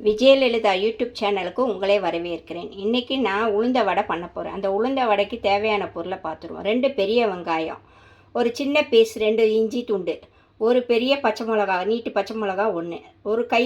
Vijayalalitha YouTube சேனலுக்கு உங்களே வரவேற்கிறேன். இன்றைக்கி நான் உளுந்த வடை பண்ண போகிறேன். அந்த உளுந்த வடைக்கு தேவையான பொருளை பார்த்துருவோம். 2 பெரிய வெங்காயம், ஒரு சின்ன பீஸ் 2 இஞ்சி துண்டு, ஒரு பெரிய பச்சை மிளகா, நீட்டு பச்சை மிளகா 1, ஒரு கை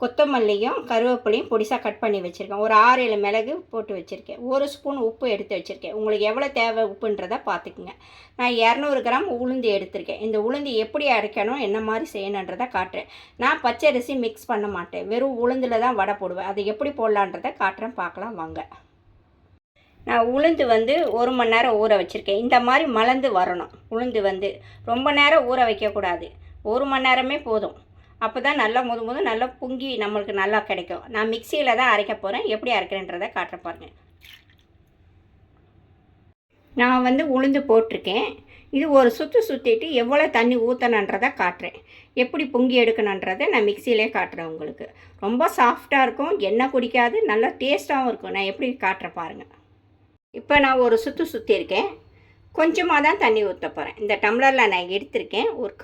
கொத்தமல்லியும் கருவேப்பிலையும் பொடிசாக கட் பண்ணி வச்சுருக்கேன். ஒரு 6-7 மிளகு போட்டு வச்சுருக்கேன். 1 ஸ்பூன் உப்பு எடுத்து வச்சுருக்கேன். உங்களுக்கு எவ்வளோ தேவை உப்புன்றதை பார்த்துக்குங்க. நான் 200 கிராம் உளுந்து எடுத்திருக்கேன். இந்த உளுந்து எப்படி அரைக்கணும், என்ன மாதிரி செய்யணுன்றதை காட்டுறேன். நான் பச்சரிசி மிக்ஸ் பண்ண மாட்டேன், வெறும் உளுந்தில் தான் வடை போடுவேன். அதை எப்படி போடலான்றதை காட்டுறேன், பார்க்கலாம் வாங்க. நான் உளுந்து 1 மணி நேரம் ஊற வச்சுருக்கேன். இந்த மாதிரி மலர்ந்து வரணும். உளுந்து ரொம்ப நேரம் ஊற வைக்கக்கூடாது, 1 மணி நேரமே போதும். அப்போ தான் நல்லா நல்லா பொங்கி நம்மளுக்கு நல்லா கிடைக்கும். நான் மிக்சியில் தான் அரைக்க போகிறேன். எப்படி அரைக்கிறேன்றதை காட்டுற பாருங்கள். நான் உளுந்து போட்டிருக்கேன். இது ஒரு சுற்றிட்டு எவ்வளோ தண்ணி ஊற்றணுன்றதை காட்டுறேன். எப்படி பொங்கி எடுக்கணுன்றதை நான் மிக்சியிலே காட்டுறேன் உங்களுக்கு. ரொம்ப சாஃப்டாக இருக்கும், எண்ணெய் குடிக்காது, நல்லா டேஸ்ட்டாகவும் இருக்கும். நான் எப்படி காட்டுறேன் பாருங்கள். இப்போ நான் ஒரு சுற்றிருக்கேன். கொஞ்சமாக தான் தண்ணி ஊற்ற போகிறேன். இந்த டம்ளரில் நான் எடுத்திருக்கேன். ஒரு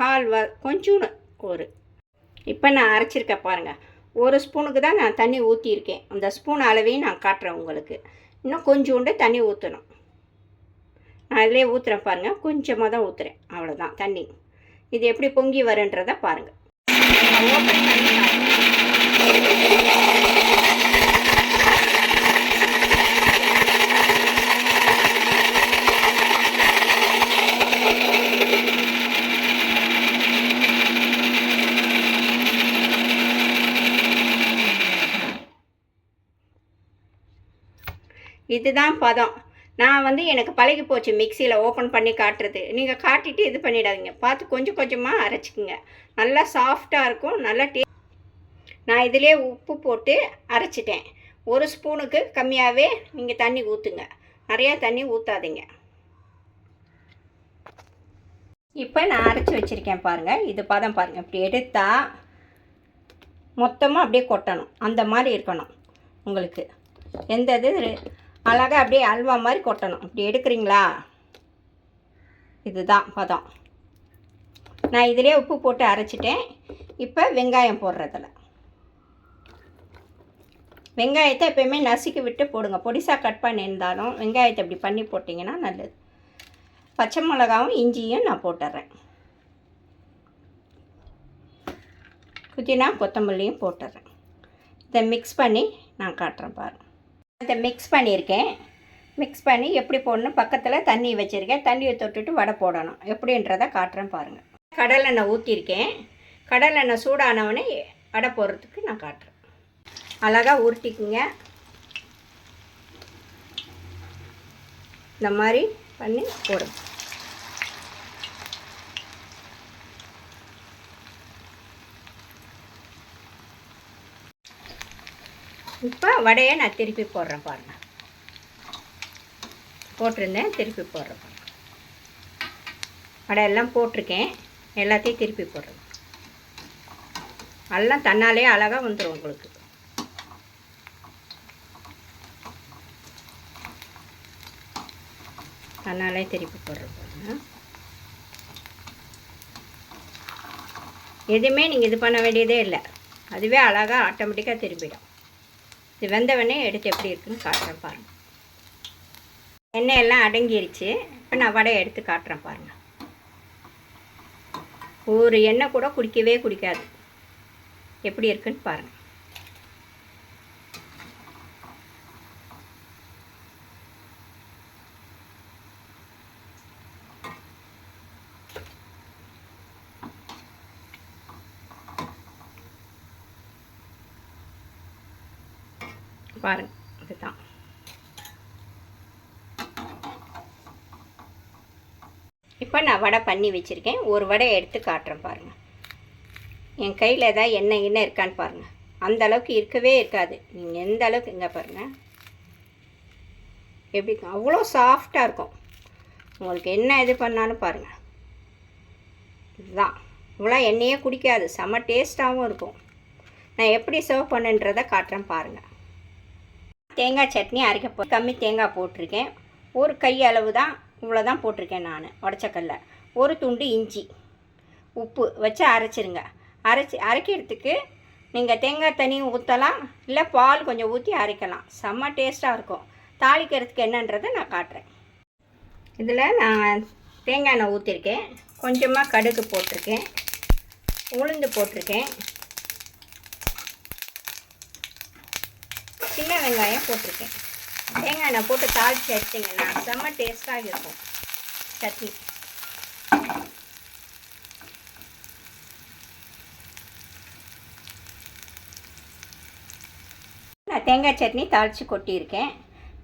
கொஞ்சோன்னு இப்போ நான் அரைச்சிருக்கேன் பாருங்கள். 1 ஸ்பூனுக்கு தான் நான் தண்ணி ஊற்றியிருக்கேன். அந்த ஸ்பூன் அளவையும் நான் காட்டுறேன் உங்களுக்கு. இன்னும் கொஞ்சோண்டு தண்ணி ஊற்றணும். நான் அதிலே ஊற்றுறேன் பாருங்கள். கொஞ்சமாக தான் ஊற்றுறேன், அவ்வளோதான் தண்ணி. இது எப்படி பொங்கி வருன்றதை பாருங்கள். ஓப்பன் பண்ணி இதுதான் பதம். நான் எனக்கு பழகி போச்சு மிக்சியில் ஓப்பன் பண்ணி காட்டுறது. நீங்கள் காட்டிட்டு இது பண்ணிடாதீங்க, பார்த்து கொஞ்சம் கொஞ்சமாக அரைச்சிக்குங்க. நல்லா சாஃப்டாக இருக்கும், நல்லா நான் இதிலே உப்பு போட்டு அரைச்சிட்டேன். 1 ஸ்பூனுக்கு கம்மியாகவே நீங்கள் தண்ணி ஊற்றுங்க, நிறையா தண்ணி ஊற்றாதீங்க. இப்போ நான் அரைச்சி வச்சுருக்கேன் பாருங்கள். இது பதம் பாருங்கள். இப்படி எடுத்தால் மொத்தமாக அப்படியே கொட்டணும், அந்த மாதிரி இருக்கணும் உங்களுக்கு. எந்த இது அழகாக அப்படியே அல்வா மாதிரி கொட்டணும். இப்படி எடுக்கிறீங்களா? இதுதான் பதம். நான் இதிலே உப்பு போட்டு அரைச்சிட்டேன். இப்போ வெங்காயம் போடுறதில்ல. வெங்காயத்தை எப்போயுமே நசுக்கி விட்டு போடுங்க. பொடிசாக கட் பண்ணியிருந்தாலும் வெங்காயத்தை இப்படி பண்ணி போட்டிங்கன்னா நல்லது. பச்சை மிளகாவும் இஞ்சியும் நான் போட்டுறேன். புதினா கொத்தமல்லியும் போட்டுறேன். இதை மிக்ஸ் பண்ணி நான் காட்டுறேன் பாருங்கள். இதை மிக்ஸ் பண்ணியிருக்கேன். மிக்ஸ் பண்ணி எப்படி போடணும், பக்கத்தில் தண்ணி வச்சுருக்கேன். தண்ணியை தொட்டுட்டு வடை போடணும் எப்படின்றதை காட்டுறேன் பாருங்கள். கடலெண்ணெய் ஊற்றிருக்கேன். கடலெண்ணெய் சூடானவனே வடை போடுறதுக்கு நான் காட்டுறேன். அழகாக உருட்டிக்குங்க. இந்த மாதிரி பண்ணி போடுங்க. இப்போ வடையை நான் திருப்பி போடுறேன் பாருங்கள். போட்டிருந்தேன், திருப்பி போடுறேன் பாருங்கள். வடையெல்லாம் போட்டிருக்கேன், எல்லாத்தையும் திருப்பி போடுறேன். எல்லாம் தன்னாலே அழகாக வந்துடும் உங்களுக்கு. தன்னாலே திருப்பி போடுறேன் பாருங்கள். எதுவுமே நீங்கள் இது பண்ண வேண்டியதே இல்லை, அதுவே அழகாக ஆட்டோமேட்டிக்காக திரும்பிடும். இது வெந்தவனே எடுத்து எப்படி இருக்குன்னு காட்டுறேன் பாருங்கள். எண்ணெயெல்லாம் அடங்கிருச்சு. இப்போ நான் வடையை எடுத்து காட்டுறேன் பாருங்கள். ஒரு எண்ணெய் கூட குடிக்கவே குடிக்காது. எப்படி இருக்குன்னு பாருங்கள். பாருங்கள், இதுதான். இப்போ நான் வடை பண்ணி வச்சுருக்கேன். ஒரு வடையை எடுத்து காட்டுறேன் பாருங்கள். என் கையில் ஏதாவது எண்ணெய் இருக்கான்னு பாருங்கள். அந்த அளவுக்கு இருக்கவே இருக்காது. நீங்கள் எந்த அளவுக்கு இங்கே பாருங்கள் எப்படி அவ்வளோ சாஃப்டாக இருக்கும். உங்களுக்கு என்ன இது பண்ணாலும் பாருங்கள். இதுதான், இவ்வளோ எண்ணெயே குடிக்காது, செம்ம டேஸ்ட்டாகவும் இருக்கும். நான் எப்படி சர்வ் பண்ணுன்றதை காட்டுறேன் பாருங்கள். தேங்காய் சட்னி அரைக்க கம்மி தேங்காய் போட்டிருக்கேன். ஒரு கை அளவு தான், இவ்வளோ தான் போட்டிருக்கேன் நான் உடச்சக்கல்ல. ஒரு துண்டு இஞ்சி, உப்பு வச்சு அரைச்சிருங்க. அரைக்கிறதுக்கு நீங்கள் தேங்காய் தண்ணியும் ஊற்றலாம், இல்லை பால் கொஞ்சம் ஊற்றி அரைக்கலாம். செம்ம டேஸ்ட்டாக இருக்கும். தாளிக்கிறதுக்கு என்னன்றதை நான் காட்டுறேன். இதில் நான் தேங்காய் எண்ணெய் ஊற்றிருக்கேன், கொஞ்சமாக கடுகு போட்டிருக்கேன், உளுந்து போட்டிருக்கேன், சின்ன வெங்காயம் போட்டிருக்கேன். தேங்காய் எண்ணெய் போட்டு தாளித்து எடுத்திங்கன்னா செம்ம டேஸ்ட்டாக இருக்கும் சட்னி. நான் தேங்காய் சட்னி தாளித்து கொட்டியிருக்கேன்,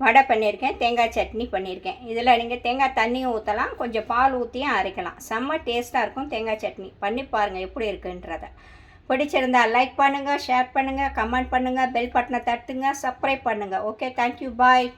வடை பண்ணியிருக்கேன், தேங்காய் சட்னி பண்ணியிருக்கேன். இதில் நீங்கள் தேங்காய் தண்ணியும் ஊற்றலாம், கொஞ்சம் பால் ஊற்றியும் அரைக்கலாம். செம்ம டேஸ்ட்டாக இருக்கும் தேங்காய் சட்னி. பண்ணி பாருங்கள் எப்படி இருக்குன்றதை. பிடிச்சிருந்தால் லைக் பண்ணுங்கள், ஷேர் பண்ணுங்கள், கமெண்ட் பண்ணுங்கள், பெல் பட்டனை தட்டுங்க, சப்ஸ்கிரைப் பண்ணுங்கள். ஓகே, தேங்க்யூ, பாய்.